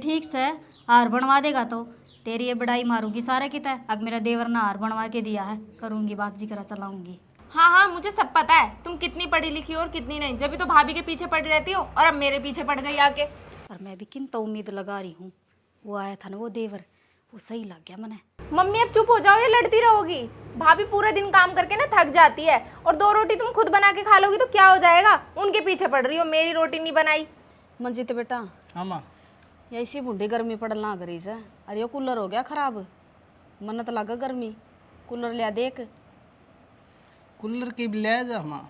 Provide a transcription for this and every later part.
ठीक से हार बनवा देगा तो तेरी ये बड़ाई मारूंगी सारे की तय। अब मेरा देवर ने हार बनवा के दिया है, करूंगी बात जी करा चलाऊंगी। हाँ हाँ, मुझे सब पता है तुम कितनी पढ़ी लिखी हो और कितनी नहीं, जब भी तो भाभी के पीछे पड़ी रहती हो और अब मेरे पीछे पड़ गई आके। और मैं भी किन तो उम्मीद लगा रही हूँ, वो आया था ना वो देवर, वो सही लग गया मैंने। मम्मी अब चुप हो जाओ या लड़ती रहोगी? भाभी पूरे दिन काम करके ना थक जाती है और 2 रोटी तुम खुद बना के खा लोगी तो क्या हो जाएगा? उनके पीछे पड़ रही हो, मेरी रोटी नहीं बनाई। मंजीत बेटा, हाँ माँ। ये इसी बूढ़ी गर्मी पड़ल ना करी से। अरे यो कूलर हो गया खराब, मन तो लगा गर्मी, कूलर लिया देख। कूलर की भी ले जा माँ,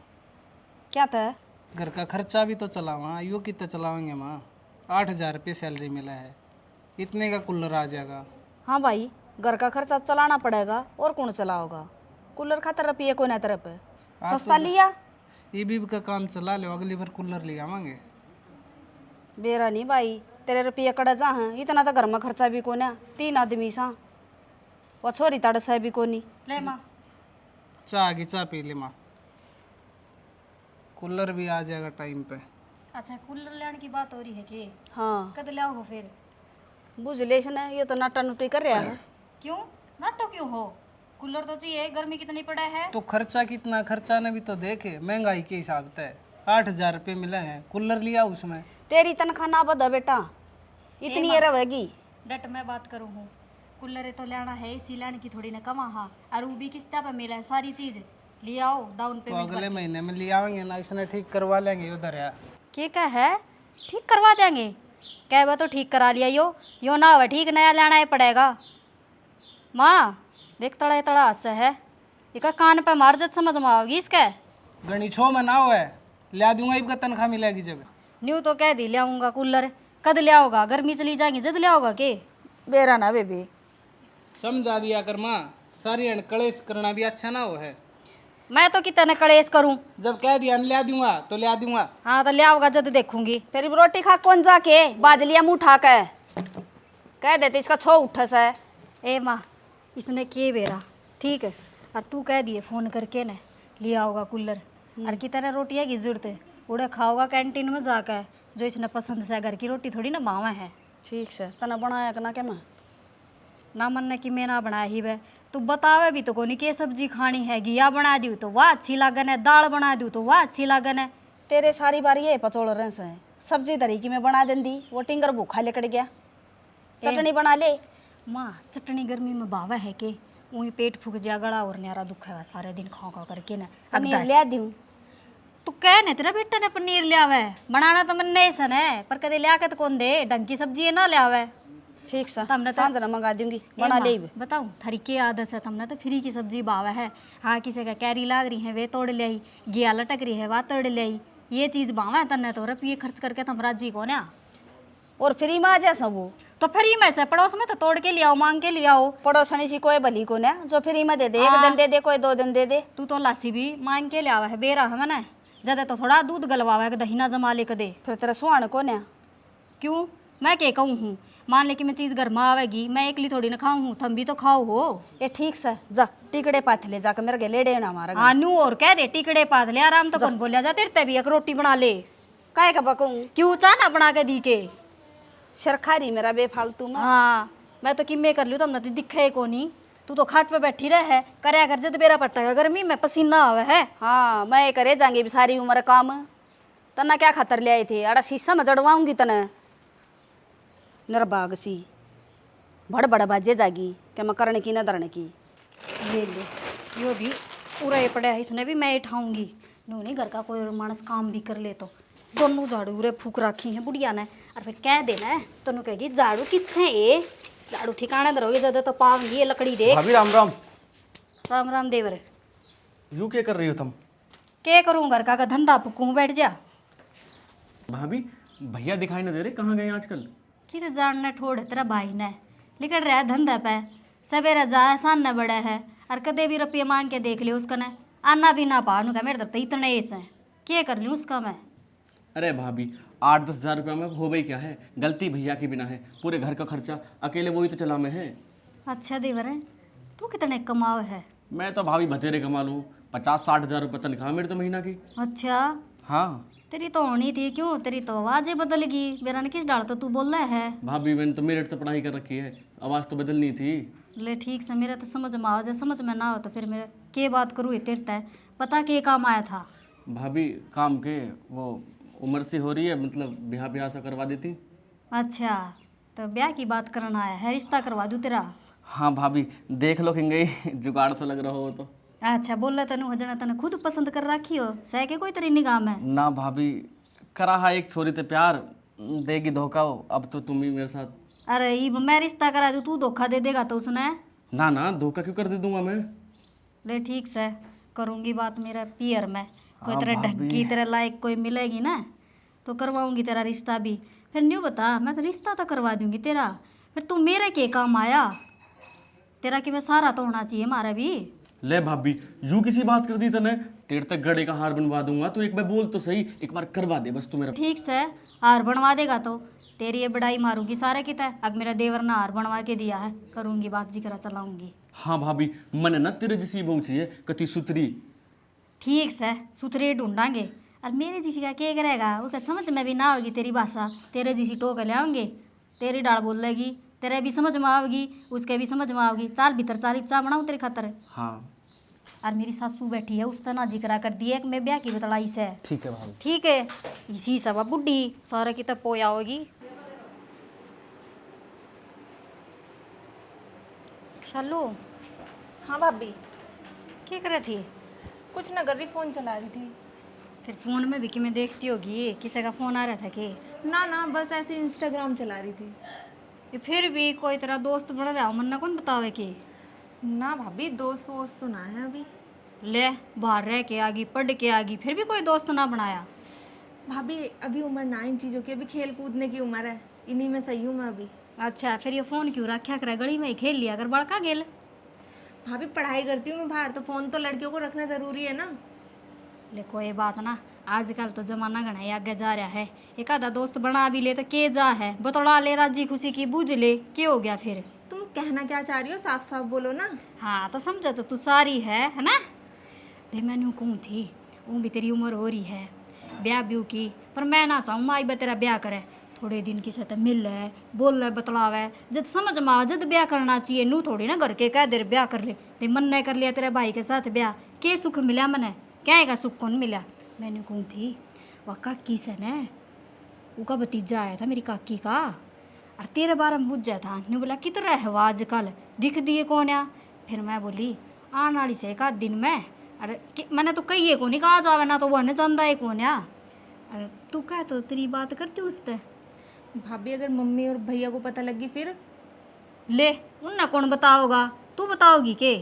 क्या था? घर का खर्चा भी तो चलावा, यो कितना चलावेंगे माँ? 8,000 रुपये सैलरी मिला है, इतने का कूलर आ जाएगा। हाँ भाई, घर का खर्चा चलाना पड़ेगा और कौन चलाओगा? कूलर खातर रुपये कोई ना तरफ है, सस्ता लिया। ईबी का काम चला लो, अगली बार कूलर ले आवांगे। बेरा नहीं भाई, तेरे रुपये कड़ा जा हैं, इतना तो घर में खर्चा भी कोने, 3 आदमी सा, वो छोरी तड़स है भी कोनी। ले माँ, चाह की चाह पी ले माँ, कूलर भी आ जाएगा टाइम पे। अच्छा कूलर लेने की बात हो रही है कि हाँ कद लाओ हो फिर? बुझ ले ने, ये तो नाटा नुटी कर रहा है। क्यों नाटो क्यों हो? कूलर तो चाहिए, गर्मी कितनी पड़ा है। तो खर्चा कितना, खर्चा ने भी तो देखे महंगाई के हिसाब से 8,000 रुपये मिले हैं, कूलर लिया उसमें। तेरी तनख्वाह ना बदा बेटा, इतनी ये रहेगी। डट मैं बात करूँ हूँ, कूलर तो लेना है, इसी लेने की थोड़ी ना कमा। हाँ, और वो भी किस्ता पे मिला है, सारी चीज ले आओ डाउन तो पेमेंट। अगले महीने में ले आवेंगे ना, इसने ठीक करवा लेंगे उधर है। क्या है ठीक करवा देंगे? क्या वो तो ठीक करा लिया यो ना हुआ ठीक, नया लेना ही पड़ेगा। माँ देख तड़ा तड़ा हाथ से है, इसका कान पे मार जब समझ में आओगी इसके। गणी छो में ना हो है, ले दूंगा, इसका तनख्वाह मिलेगी जब। न्यू तो कह दी ले आऊँगा कूलर, कद ले आओगा? गर्मी चली जाएंगी जद ले आओगा के? बेरा ना बेबी, समझा दिया कर माँ, सारी अण कलेश करना भी अच्छा ना हो है। मैं तो कितने कलेश करूँ? जब कह दिया ले दूंगा तो ले दूंगा। हाँ तो ले आओगा जद देखूंगी। फिर भी रोटी खा कौन जाके बाज लिया मुँह उठा के, कह देते इसका छो उठस है। ए माँ इसने किए बेरा ठीक है, और तू कह दिए फ़ोन करके न ले आओगा कूलर, और कितने रोटियाँ की जरूरत है, उड़े खाओगा कैंटीन में जाकर, जो इसने पसंद से। घर की रोटी थोड़ी ना बावा है। ठीक से तना बनाया कि ना के मैं ना मन ने कि मैं ना बनाया ही वह, तू बतावे भी तो कोनी के सब्जी खानी है, घिया बना दूँ तो वह अच्छी लागन है, दाल बना दूँ तो वह अच्छी लागन है। तेरे सारी बार ये पचोड़ रहे से सब्जी तरी की मैं बना देंदी, वो टिंगर भूखा लेकर गया। चटनी बना ले माँ, चटनी गर्मी में बावा है के? वही पेट फूक जा, गला और न्यारा दुखा है सारे दिन खा खा करके ना। पनीर ले दूँ? तू कह ने तेरा बेटा ने पनीर ले आवे, बनाना तो मन नहीं सन है, पर कदे ले आके तो कौन दे, ढंग की सब्जी है ना ले आवे। ठीक सा तुमने तो सांझ ना मंगा दूंगी, बना ले। बताऊं थारी के आदत है, तुमने तो फ्री की सब्जी बावा है। हाँ किसी का कैरी लाग रही है वे तोड़ ले आई, घिया लटक रही है वह तोड़ ले आई, ये चीज बावा है तन्ने तो रुपये खर्च करके तुम राजी को ना। और फ्री में आ जा सब वो तो फ्री में से पड़ोस में तो तोड़ के ले आओ, मांग के ले आओ। पड़ोसनी सी कोई भली को ना जो फ्री में दे दे, एक दिन दे दे, कोई 2 दिन दे दे। तू तो लासी भी मांग के ले आवा है, बेरा है मैंने ज्यादा तो थोड़ा दूध गलवावा है, दही ना जमा ले के दे। फिर तेरा सुहान को ना क्यों मैं क्या कहूँ हूँ? मान ले कि मैं चीज़ घर में आवेगी, मैं एकली थोड़ी ना खाऊँ हूँ, तुम भी तो खाओ हो। ये ठीक से जा टिकड़े पाथ ले जाकर मेरे गले डे ना हमारा। हाँ नू और कह दे टिकड़े पात ले, आराम तो कौन बोलिया जा, तेरे भी एक रोटी बना ले। काय का पकूं? क्यों चाना बना के दी के? शरखारी मेरा बेफालतू में। हाँ मैं तो किम्मे कर लूँ, तुमने तो दिखे को नहीं, तू तो खाट पे बैठी रहे करया कर, जद बेरा पट्टा गर्मी में पसीना आवे है। हाँ मैं करे जाएंगी सारी उम्र काम, तना क्या खातर ले आए थे? अड़ा शीशा में जड़वाऊंगी तने निर्भाग सी बड़ बड़ बाजे जागी कि मैं करने की न धरने की। ले ले यो भी पूरा ये पड़ा है, इसने भी मैं उठाऊंगी। नू नहीं घर का कोई मानस काम भी कर ले तो दोनों झाड़ू रे फूक रखी है बुढ़िया ने, और फिर कह देना है तो नू कहेगी झाड़ू किससे ए, झाड़ू ठिकाने धरोगे जब तो पाऊंगी ये लकड़ी देख। भाभी राम राम। राम राम देवर। यूँ क्या कर रही हो तुम? क्या करूँ, घर का धंधा फूकूँ बैठ जा। भाभी भैया दिखाई न दे रहे, कहाँ गए आजकल? कि जानने ठोड़ तेरा भाई ने लिकड़ रहा है धंधा पे, सवेरे जाए सामने बड़ा है, और कदे भी रुपये मांग के देख लियो उसका ने आना भी ना पानू का, मेरे तरफ तो इतने ऐसे हैं क्या कर लूँ उसका मैं। अरे भाभी 8-10 हज़ार रुपये में हो गई क्या है, गलती भैया की बिना है, पूरे घर का खर्चा अकेले वो ही तो चला में है। अच्छा देवर है, तू कितने कमाओ है? मैं तो भाभी बतेरे कमा लूँ, 50-60 हज़ार रुपये तनख्वाह मेरी तो महीना की। अच्छा हाँ तेरी तो होनी थी, क्यों तेरी तो आवाज़ ही बदल गई। मेरा ने किस डाल तो तू बोल रहा है। भाभी मैंने तो मेरिट तो पढ़ाई कर रखी है, आवाज़ तो बदलनी थी। ले ठीक से, मेरा तो समझ में आ जाए, समझ में ना हो तो फिर मेरे के बात करूँ तेरे तय पता के काम आया था। भाभी काम के वो उम्र सी हो रही है, मतलब ब्याह ब्याह सा करवा देती। अच्छा, तो ब्याह की बात करना आया है, रिश्ता करवा दूँ तेरा। हाँ भाभी देख लो कहीं जुगाड़ सा लग रहा हो तो। अच्छा बोल रहा तेन हजना तने खुद पसंद कर रखी हो, सह के कोई तेरी निगाह में। ना भाभी, करा है एक छोरी ते प्यार, देगी धोखा हो, अब तो तुम ही मेरे साथ। अरे ई मैं रिश्ता करा दूँ, तू धोखा दे देगा तो उसने। ना ना, धोखा क्यों कर दे दूंगा मैं। ले ठीक से, करूँगी बात मेरा पियर में, कोई हाँ तेरा ढंग भाभी। की तेरा लायक कोई मिलेगी ना तो करवाऊंगी तेरा रिश्ता भी। फिर न्यू बता, मैं तो रिश्ता तो करवा दूंगी तेरा, फिर तू मेरे के काम आया। तेरा कि मैं सारा तो होना चाहिए हमारा भी। ले भाभी, यूं किसी बात कर दी तने, तेरे तक गड़े का हार बनवा दूंगा, तो एक बार बोल तो सही, एक बार करवा दे बस तू मेरा। ठीक से, हार बनवा देगा तो तेरी ये बड़ाई मारूंगी सारे की तय। अब मेरा देवर ने हार बनवा के दिया है, करूंगी बात जी करा चलाऊंगी। हाँ भाभी, मन ना तेरे जैसी बहू चाहिए, कति सुतरी। ठीक से, सुथरे ढूंढांगे। और मेरे जैसी का क्या करेगा, वो क्या समझ में भी ना होगी तेरी भाषा। तेरे जैसी टोक ले आऊंगे, तेरी डाल बोल लेगी, तेरे भी समझ में आओगी, उसके भी समझ में आओगी। चाल भीतर चाली चाह बनाऊँ तेरे खातर। हाँ और मेरी सासू बैठी है, उस तना जिक्रा कर दिया कि मैं ब्याह की बतलाई से। ठीक है भाभी। ठीक है, इसी सब बुढ़ी सारे की तब पोया होगी। शालू, हाँ भाभी। क्या कर रही थी? कुछ ना कर रही, फ़ोन चला रही थी। फिर फोन में भी कि मैं देखती होगी, किसी का फोन आ रहा था कि? ना ना, बस ऐसे इंस्टाग्राम चला रही थी। ये फिर भी कोई तेरा दोस्त बन रहा हो, मन ना कौन बतावे कि? ना भाभी, दोस्त वोस्त तो ना है अभी। ले, बाहर रह के आगी, पढ़ के आगी, फिर भी कोई दोस्त ना बनाया। भाभी अभी उम्र ना इन चीज़ों की, अभी खेल कूदने की उम्र है, इन्हीं में सही हूँ मैं अभी। अच्छा, फिर ये फोन क्यों रखा करे, गली में ही खेल लिया अगर बड़का गेल। भाभी पढ़ाई करती हूँ मैं बाहर, तो फ़ोन तो लड़कियों को रखना ज़रूरी है ना। ले कोई बात ना, आजकल तो जमाना घना ही आगे जा रहा है। एक आधा दोस्त बना भी ले तो के जा है, बतौड़ा ले राजी खुशी की बूझ ले, के हो गया फिर? तुम कहना क्या चाह रही हो, साफ साफ बोलो ना। हाँ तो समझा तो तू सारी है ना। दे मैंने कहूँ थी, वो भी तेरी उम्र हो रही है ब्याह ब्यू की, पर मैं ना चाहूँ माई बा तेरा ब्याह करे। थोड़े दिन की सतह मिल है, बोल है, बतलावे, जब समझ में आ जब ब्याह करना चाहिए। नू थोड़ी ना घर के कह दे ब्याह कर ले, ते मन ने कर लिया तेरे भाई के साथ ब्याह, के सुख मिला मने? क्या का सुख कौन मिला? मैंने कहूँ थी वह काकी से न, उसका भतीजा आया था मेरी काकी का, और तेरे बारे में पूछ था ने, बोला कितना है वो आजकल, दिख दिए कौन आ? फिर मैं बोली आने वाली से एक आध दिन में। अरे मैंने तो कही है कौन कहा जावे ना, तो वह ने जानता है कौन आ। अरे तू क्या तो तेरी बात करती उससे? भाभी अगर मम्मी और भैया को पता लगी फिर? ले उन्ना कौन बताओगा, तू बताओगी के?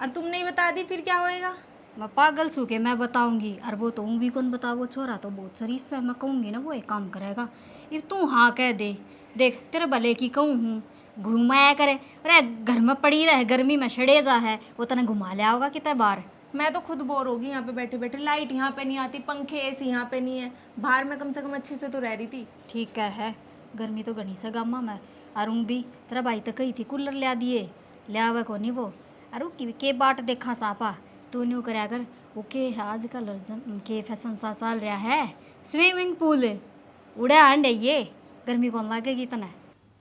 और तुम नहीं बता दी फिर क्या होएगा? मैं पागल सू के मैं बताऊंगी, और वो तो भी कौन बताओ, वो छोरा तो बहुत शरीफ से, मैं कहूँगी ना वो एक काम करेगा। ये तू हाँ कह दे, देख तेरे भले की कहूँ हूँ, घुमाया करे। अरे घर में पड़ी रहे, गर्मी में छड़े जा है, वो तने घुमा लिया होगा कितने बार। मैं तो खुद बोर होगी यहाँ पे बैठे बैठे, लाइट यहाँ पे नहीं आती, पंखे एसी यहाँ पे नहीं है, बाहर में कम से कम अच्छे से तो रह रही थी। ठीक है, गर्मी तो घनी सा गामा में। और भी तेरा भाई तो कही थी कूलर लिया दिए, ले आवे को नहीं वो। अरे के बाट देखा सापा, तू न्यू करे अगर ओके है आजकल के फैशन सा चल रहा है, स्विमिंग पूल उड़ा हंड है ये, गर्मी कौन लगेगी तना?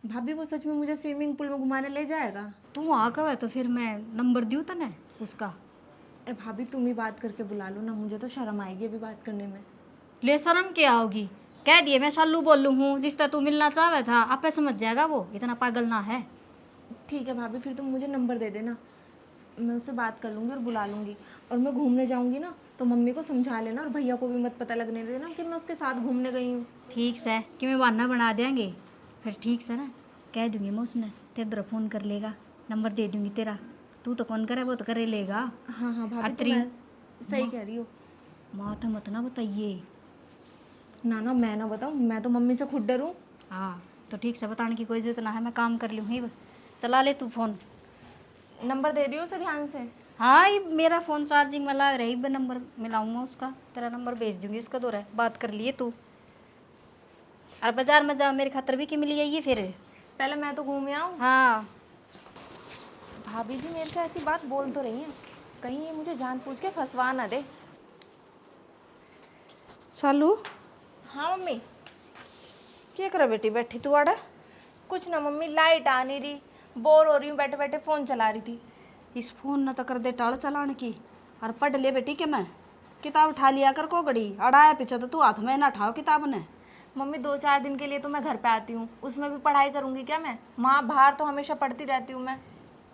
भाभी वो सच में मुझे स्विमिंग पूल में घुमाने ले जाएगा? तू आ कब है तो फिर मैं नंबर दूँ तना उसका। ए भाभी तुम ही बात करके बुला लो ना, मुझे तो शर्म आएगी अभी बात करने में। ले शर्म क्या होगी, कह दिए मैं शालू बोलूँ हूँ, जिससे तू मिलना चाहे था आपे समझ जाएगा, वो इतना पागल ना है। ठीक है भाभी, फिर तुम मुझे नंबर दे देना, मैं उससे बात कर लूँगी और बुला लूँगी। और मैं घूमने जाऊँगी ना तो मम्मी को समझा लेना, और भैया को भी मत पता लगने देना कि मैं उसके साथ घूमने गई हूँ। ठीक से कि मैं बहाना बना देंगे, फिर ठीक से ना कह दूँगी मैं, उसने तेरे तरफ फ़ोन कर लेगा, नंबर दे दूँगी तेरा, तू तो कौन करे वो तो करे लेगा। हाँ हाँ भाभी, तो अत्री मैं सही कह रही हो। माथा मत ना बताइए। ना ना, मैं ना बताऊँ, मैं तो मम्मी से खुद डरूँ। हाँ तो ठीक से बताने की कोई जरूरत ना है, मैं काम कर लूँ ही। चला ले तू फ़ोन। नंबर दे दियो उसे ध्यान से। हाँ ये मेरा फ़ोन चार्जिंग में लग रही, मैं नंबर मिलाऊंगा उसका, तेरा नंबर भेज दूंगी उसका, दो रहा बात कर लिए तू। और बाजार में जाओ, मेरे खातर भी कि मिली है ये फिर। पहले मैं तो घूम आऊँ। हाँ भाभी जी मेरे से ऐसी बात बोल तो रही हैं, कहीं ये मुझे जानबूझ के फंसवा ना दे। सालू हाँ मम्मी। क्या करे बेटी बैठी तू आड़े? कुछ ना मम्मी, लाइट आ नहीं रही, बोर हो रही हूँ, बैठे बैठे फ़ोन चला रही थी। इस फोन न तो कर दे टाल चलाने की। और पढ़ ले बेटी के मैं किताब उठा लिया कर को गड़ी अड़ाया पीछे तो तू हाथ में ना उठाओ किताब ने। मम्मी 2-4 दिन के लिए तो मैं घर पे आती हूँ, उसमें भी पढ़ाई करूँगी क्या मैं? माँ बाहर तो हमेशा पढ़ती रहती हूँ मैं।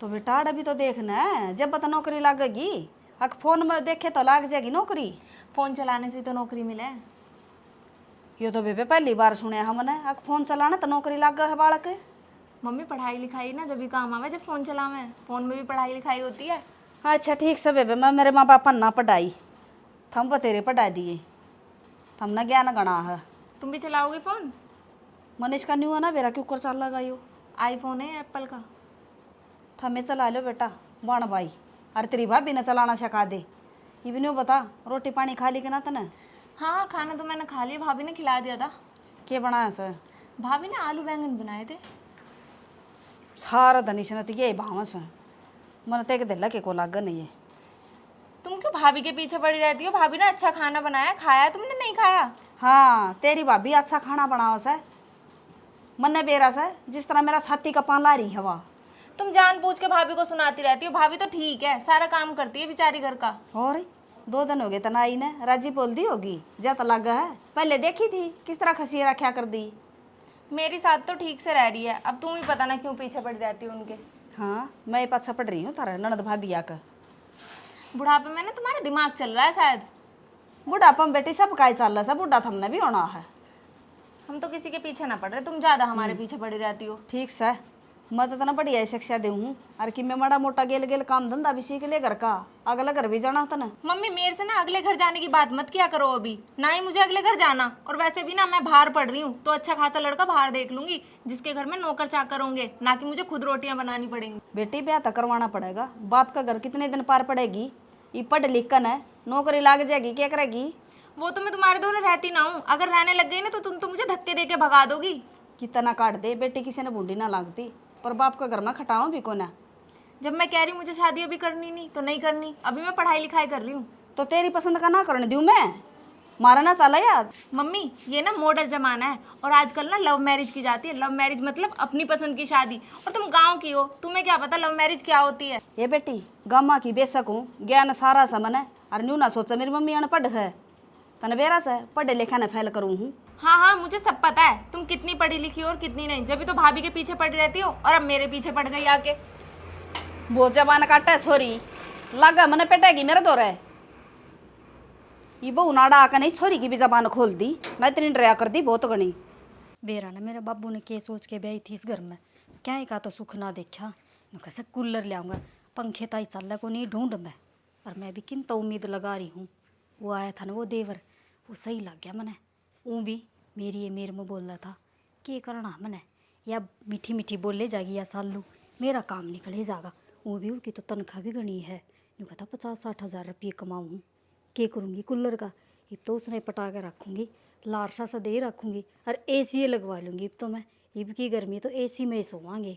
तो बेटा अभी तो देखना है जब पता नौकरी लगेगी। अक फोन में देखे तो लाग जाएगी नौकरी। फ़ोन चलाने से तो नौकरी मिले। यो तो बेबे पहली बार सुने हमने अक फोन चलाना तो नौकरी लाग है बालक। मम्मी पढ़ाई लिखाई ना जब भी काम आवे, जब फ़ोन चलावे, फ़ोन में भी पढ़ाई लिखाई होती है। अच्छा ठीक से बेबे मैं मेरे माँ बाप ना पढ़ाई थम बतेरे पढ़ा दिए थम ना ज्ञान गणा है। तुम भी चलाओगी फ़ोन? मनीष का न्यू है ना बेरा क्यों कर चल लगा यो आईफोन है एप्पल का? थमे चला लो बेटा बण भाई। अरे तेरी भाभी ने चलाना सिखा दे। ये भी नहीं बता रोटी पानी खा ली कि ना तने? हाँ खाना तो मैंने खा लिया, भाभी ने खिला दिया था। के बनाया सर? भाभी ने आलू बैंगन बनाए थे। सारा धनीश ने तो यही भावस है मन तो एक दिल के को लाग नहीं है। तुम क्यों भाभी के पीछे पड़ी रहती हो? भाभी ने अच्छा खाना बनाया, खाया तुमने? नहीं खाया? हाँ तेरी भाभी अच्छा खाना बनाओ से मन बेरा से जिस तरह मेरा छाती का पान ला रही हवा। तुम जानबूझ के भाभी को सुनाती रहती हो। भाभी तो ठीक है, सारा काम करती है बेचारी घर का। और 2 दिन हो गए तनाई ने राजी बोल दी होगी जत लग है पहले देखी थी किस तरह खसी रखा कर दी। मेरी साथ तो ठीक से रह रही है, अब तुम ही पता ना क्यों पीछे पड़ी रहती हो उनके। हाँ मैं पाछा पड़ रही हूँ तारा ननद भाभी आकर। बुढ़ापे में ना तुम्हारा दिमाग चल रहा है शायद। बुढ़ापा में बेटी सब का चल रहा है बुढ़ा थमने भी होना है। हम तो किसी के पीछे ना पड़ रहे, तुम ज्यादा हमारे पीछे पड़ी रहती हो। ठीक से मैं तो तना बढ़िया शिक्षा दे हूँ और कि मैं माड़ा मोटा गेल गेल काम धंधा भी सीख ले घर का अगला घर भी जाना था ना। मम्मी मेरे से ना अगले घर जाने की बात मत किया करो अभी, ना ही मुझे अगले घर जाना। और वैसे भी ना मैं बाहर पढ़ रही हूँ तो अच्छा खासा लड़का बाहर देख लूंगी जिसके घर में नौकर चाकर होंगे, ना कि मुझे खुद रोटियां बनानी पड़ेंगी। बेटी ब्याह तो करवाना पड़ेगा बाप का घर कितने दिन पार पड़ेगी। ये पढ़ लिख कर है नौकरी लाग जाएगी क्या करेगी। वो तो मैं तुम्हारे दोनों रहती ना हूँ, अगर रहने लग गई ना तो तुम तो मुझे धक्के दे के भगा दोगी। कितना काट दे बेटी किसी ने बूढ़ी ना लागती पर बाप का घर में खटाओ भी को ना। जब मैं कह रही हूँ मुझे शादी अभी करनी नहीं तो नहीं करनी, अभी मैं पढ़ाई लिखाई कर रही हूँ। तो तेरी पसंद का ना करने दूँ मैं मारा ना चला यार। मम्मी ये ना मॉडर्न जमाना है और आजकल ना लव मैरिज की जाती है। लव मैरिज मतलब अपनी पसंद की शादी। और तुम गांव की हो, तुम्हें क्या पता लव मैरिज क्या होती है। ये बेटी गामा की बेशक हूँ ज्ञान सारा समन है और न्यू ना सोचा मेरी मम्मी अनपढ़ है तने बेरा से पढ़े लिखा ने फैल करूँ हूँ। हाँ हाँ मुझे सब पता है तुम कितनी पढ़ी लिखी हो और कितनी नहीं, जब भी तो भाभी के पीछे पड़ी रहती हो और अब मेरे पीछे पड़ गई आके। वो जबान काटे छोरी लागा मने पेटेगी मेरे दौरे। ये बहु नाड़ा आकर नहीं छोरी की भी जबान खोल दी ना इतनी डरा कर दी बहुत गणी। बेरा ना मेरा बाबू ने के सोच के ब्याई थी इस घर में क्या ही का तो सुख ना देखा। मैं कैसे कूलर ले आऊँगा पंखे ताई चल रहा को नहीं ढूंढ में। और मैं भी किन तो उम्मीद लगा रही हूँ। वो आया था ना वो देवर वो सही लग गया मैंने। वो भी मेरी ये मेरे में बोल रहा था कि करना मैंने या मीठी मीठी बोले जाएगी या सालू मेरा काम निकल ही जाएगा। वो भी उसकी तो तनख्वाह भी गणी है। यूँ कहता 50-60 हज़ार रुपये कमाऊँ क्या करूँगी कूलर का। अब तो उसने पटा के रखूँगी लारसा सा दे रखूँगी और AC लगवा लूँगी। अब तो मैं इब की गर्मी तो AC में ही सोवांगे।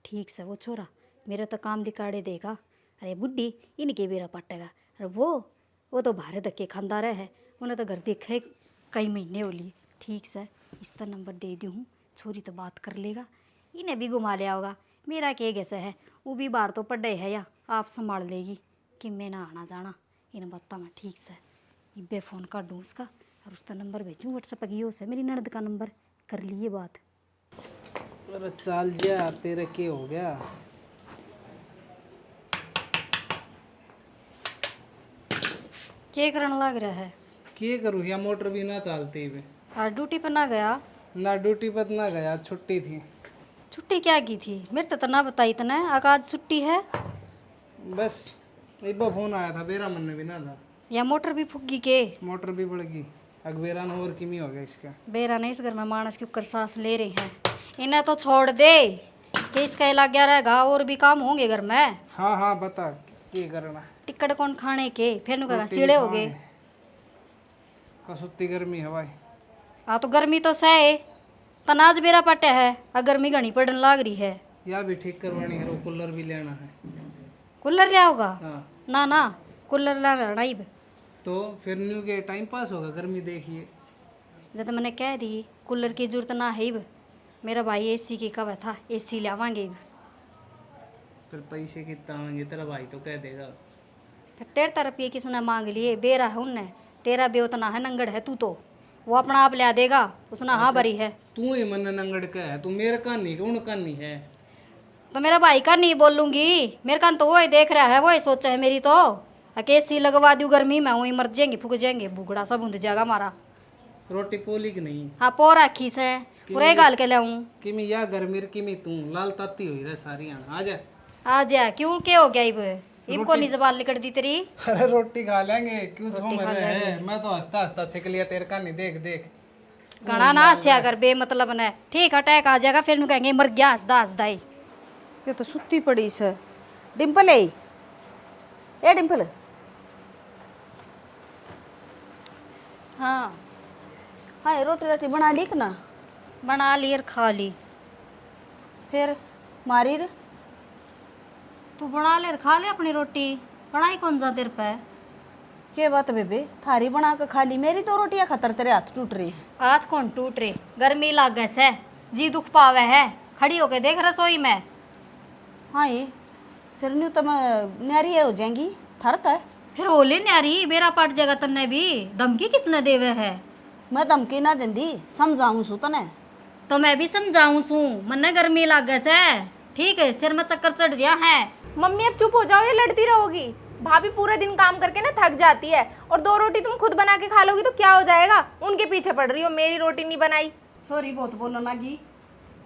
ठीक से वो छोरा मेरा तो काम दिकाड़े देगा। अरे बुढ़ी इनके बेरा पटेगा। अरे वो तो भारे धक्के खानदार है उन्हें तो घर देखे कई महीने हो लिए। ठीक से इसका नंबर दे दी हूँ छोरी तो बात कर लेगा इन्हें भी घुमा लिया होगा। मेरा क्या कैसे है वो भी बाहर तो पढ़े है या आप संभाल लेगी कि मैं ना आना जाना इन्हें बता मैं। ठीक से इब्बे फ़ोन कर दूँ उसका और उसका नंबर भेजूँ व्हाट्सएप की से मेरी ननद का नंबर कर लिए बात। अरे चाल जा तेरे के हो गया। क्या करने लग रहा है? के करूँ या मोटर भी ना चलती बे। और ड्यूटी पर ना गया? ना ड्यूटी पर ना गया छुट्टी थी। छुट्टी क्या की थी मेरे तो ना बताई इतना आज छुट्टी है। बस एक बार फोन आया था बेरा मन में भी ना था। या मोटर भी फुग्गी के? मोटर भी बढ़ गई अकबेरा न और किमी हो गया इसका। बेरा नहीं इस घर में मानस के ऊपर सांस ले रही है इन्हें तो छोड़ दे कि इसका इलाज गया रहेगा और भी काम होंगे घर में। हाँ हाँ बता क्या करना। टिकट कौन खाने के फिर नु कहा सीढ़े हो गए। कसुत्ती गर्मी हवाई। हाँ तो गर्मी तो सहे तनाज बेरा पटे है और गर्मी घनी पड़ने लाग रही है। या भी ठीक करवानी है वो कूलर भी लेना है। कूलर लिया होगा? हाँ ना ना कूलर ला रहना ही तो फिर न्यू के टाइम पास होगा, गर्मी देखिए। जब मैंने कह दी कूलर की जरूरत ना है अब, मेरा भाई एसी की कब था, एसी लावांगे अब। फिर पैसे कितना आएंगे, तेरा भाई तो कह देगा। फिर 13 रुपये किसने मांग लिए, बेरा है उनने, तेरा बे उतना है, नंगड़ है तू तो, वो अपना आप ला देगा, उसने हाँ भरी है। तू ही मन नंगड़ का है, तू मेरे का नहीं, उन का नहीं है। तो मेरा भाई का नहीं बोलूंगी, मेरे कान तो वही देख रहा है, वही सोचा है मेरी तो, एसी लगवा दूँ गर्मी में, वही मर जाएंगे, फूक जाएंगे, भूगड़ा सब ऊँध जाएगा हमारा। रोटी पोली की नहीं हाँ पो रखी से पूरा ही गाल के लाऊं। किमी या गर्मी किमी तू लाल ताती हुई रे सारी आ जा। आ जा, क्यों क्या हो गया इब को नहीं जबान लिकड़ दी तेरी। अरे रोटी खा लेंगे, क्यों झूम रहे हैं? मैं तो हंसता हंसता छिक लिया तेरे का नहीं, देख देख। घना ना हंसिया कर बेमतलब ने, ठीक अटैक आ जाएगा फिर नु कहेंगे मर गया हंसदा हंसदा ही। ये तो सुत्ती पड़ी से। डिम्पल है ए डिम्पल। हाँ हाँ रोटी रोटी बना ली कि ना? बना ली और खा ली। फिर मारी रे। तू बना ले और खा ले अपनी रोटी, बनाई कौन सा देर पे। क्या बात है बेबे, थारी बना के खा ली, मेरी तो रोटियां खतर तेरे हाथ टूट रही। हाथ कौन टूट रहे, गर्मी लाग गए से, जी दुख पावे है, खड़ी होके देख रसोई में। हाँ ये फिर न्यू तो मैं न्यारी हो जाएंगी थरत है। फिर ओले न्यारी बेरा पट जाएगा तन्ने भी, धमकी किसने देवे है। मैं धमकी ना देंदी, समझाऊं सु तने। तो मैं भी समझाऊं सू, मन्ने गर्मी लाग गए से, ठीक है सिर में चक्कर चढ़ गया है। मम्मी अब चुप हो जाओ, ये लड़ती रहोगी। भाभी पूरे दिन काम करके ना थक जाती है, और 2 रोटी तुम खुद बना के खा लोगी तो क्या हो जाएगा। उनके पीछे पड़ रही हो, मेरी रोटी नहीं बनाई। सॉरी बहुत बोलने लगी,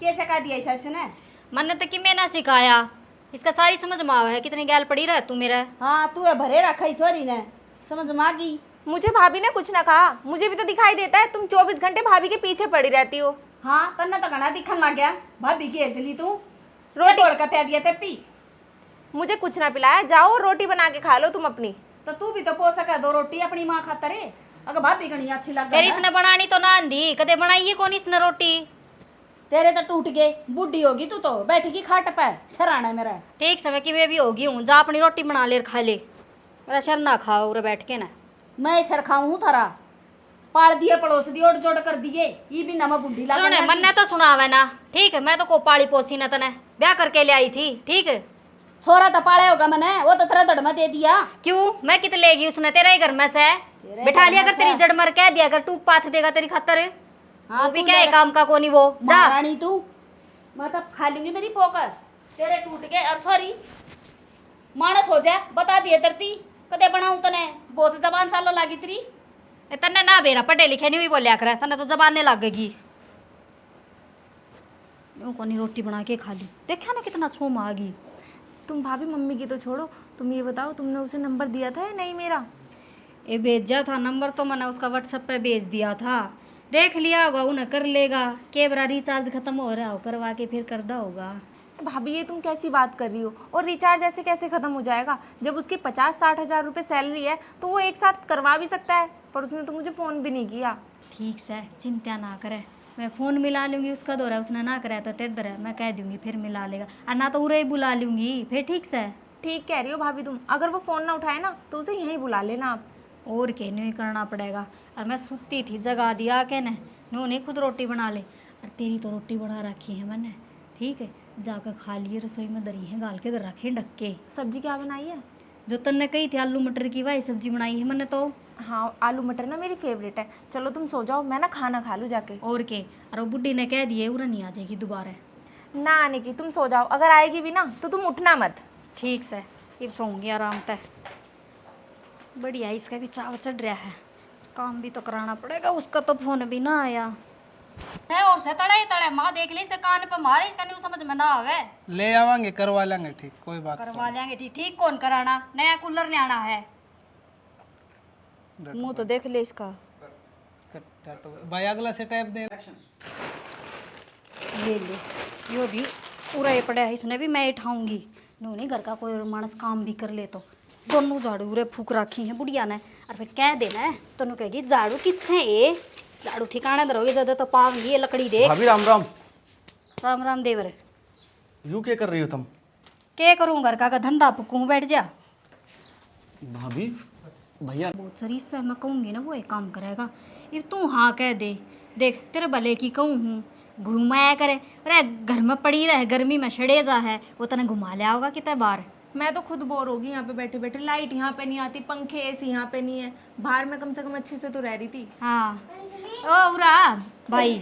कैसे कह दिया सच ने? मन्ने तो कि मैं ना सिखाया, इसका सारी समझ में आवा है, कितनी गैल पड़ी रह तू मेरा। हाँ तू है भरे रखा ही सॉरी ने, समझ में आ गई। मुझे भाभी ने कुछ ना कहा, मुझे भी तो दिखाई देता है तुम 24 घंटे भाभी के पीछे पड़ी रहती हो। हाँ तन्ने तो घना दिखन लग गया, भाभी की ऐसी तू रोटी तोड़ के पै दिया तेती। मुझे कुछ ना पिलाया, जाओ रोटी बना के खा लो तुम अपनी। तो तू भी तो पो सका 2 रोटी अपनी माँ खातर है, अगर भाभी घनी अच्छी लग फिर इसने बनानी तो ना आंधी, कदे बनाई है कौन इसने रोटी। तेरे तो टूट गए, बूढ़ी होगी तू तो बैठेगी खाट पे सराना मेरा। ठीक समय की वे भी होगी हूँ, जा अपनी रोटी बना ले और खा ले, मेरा शर ना खाओ उरे बैठ के ना। मैं सर खाऊं हूँ थारा, पाल दिए पड़ोस दिए और जोड़ कर दिए, ये भी नमा बूढ़ी लग सुने मन्ने तो सुनावे ना, ठीक है मैं तो को पाली पोसी न तने ब्याह करके ले आई थी, ठीक है। छोरा तो पाले होगा मैंने, वो तो तेरा दड़ में दे दिया। क्यों मैं कित लेगी उसने, तेरे ही घर में से बिठा लिया कर, तेरी जड़ मर कह दिया कर, टूप पाथ देगा तेरी खातर। हाँ, वो भी तू क्या है ले- काम का कोनी वो, जा। महारानी तू, मैं तो खा लूंगी मेरी पोकर, तेरे टूट गए। और सॉरी मानस हो जा, बता दिए तरती कदे बनाऊं तने, बहुत जबान सालो लागी तेरी। ए, तन्ने ना बेरा पढ़े लिखे नहीं हुई बोलिया कर, तन्ने तो जबाने लगेगी। यूं कोनी रोटी बना के खा ली, देखा ना कितना छूम आ गई। तुम भाभी मम्मी की तो छोड़ो, तुम ये बताओ तुमने उसे नंबर दिया था या नहीं मेरा? ये भेजा था नंबर, तो मैंने उसका व्हाट्सएप पे भेज दिया था, देख लिया होगा उन्हें, कर लेगा। केबरा रिचार्ज खत्म हो रहा हो, करवा के फिर करदा होगा। भाभी ये तुम कैसी बात कर रही हो, और रिचार्ज ऐसे कैसे ख़त्म हो जाएगा? जब उसकी 50-60 हज़ार रुपये सैलरी है तो वो एक साथ करवा भी सकता है, पर उसने तो मुझे फ़ोन भी नहीं किया। ठीक से चिंता ना करे, मैं फ़ोन मिला लूँगी उसका दो रहा, उसने ना कराया तो तेरे दर है, मैं कह दूँगी फिर मिला लेगा, और ना तो उरे ही बुला लूँगी फिर। ठीक से ठीक कह रही हो भाभी तुम, अगर वो फ़ोन ना उठाए ना तो उसे यहीं बुला लेना आप। और के नहीं करना पड़ेगा। और मैं सुती थी जगा दिया के न, नहीं खुद रोटी बना ले, और तेरी तो रोटी बना रखी है मैंने, ठीक है जाकर खा लिए, रसोई में दरी है गाल के दर रखे ढक के। सब्जी क्या बनाई है? जो तन्ने कही थी आलू मटर की वही सब्जी बनाई है मैंने तो। हाँ आलू मटर ना मेरी फेवरेट है। चलो तुम सो जाओ, मैं ना खाना खा लूँ जाके। और के, और वो बुढ़ी ने कह दिए उरा नहीं आ जाएगी दोबारा। ना आने की, तुम सो जाओ, अगर आएगी भी ना तो तुम उठना मत। ठीक से फिर सोऊंगी आराम से। बढ़िया, इसका भी चाव चढ़ रहा है, काम भी तो कराना पड़ेगा, उसका तो फोन भी ना आया है। और से तड़े तड़े माँ देख ली, इसके कान पे मारे, इसका नहीं समझ में ना आवे। ले आवांगे, करवा लेंगे ठीक, कोई बात करवा लेंगे ठीक। ठीक कौन कराना, नया कूलर ले आना है। मुंह तो देख ले इसका। नहीं। भाई अगला से टाइप दे। ले ले, यो भी पूरा ये पड़ा है, इसने भी मैं उठाऊंगी। नो नहीं घर का कोई मानस काम भी कर ले तो दोनों झाड़ू रे फूक रखी है बुढ़िया ने, और फिर कह देना है तो नु कहेगी झाड़ू किससे है, झाड़ू ठिकाने दरोगे ज्यादा तो पाऊंगी ये लकड़ी देख। भाभी राम राम। राम राम देवर। यूँ क्या कर रही हो तुम? क्या करूँ, घर का धंधा पुकूँ बैठ जा। भाभी भैया बहुत शरीफ से मैं कहूँगी ना वो एक काम करेगा। ये तू हाँ कह दे, देख तेरे भले की कहूँ हूँ, घुमाया करे। अरे घर में पड़ी रहे, गर्मी में छड़े जा है, वो तने घुमा लिया होगा कितने बार। मैं तो खुद बोर होगी यहाँ पे बैठे बैठे, लाइट यहाँ पे नहीं आती, पंखे एसी यहाँ पे नहीं है, बाहर में कम से कम अच्छे से तो रह रही थी। हाँ ओ उरा भाई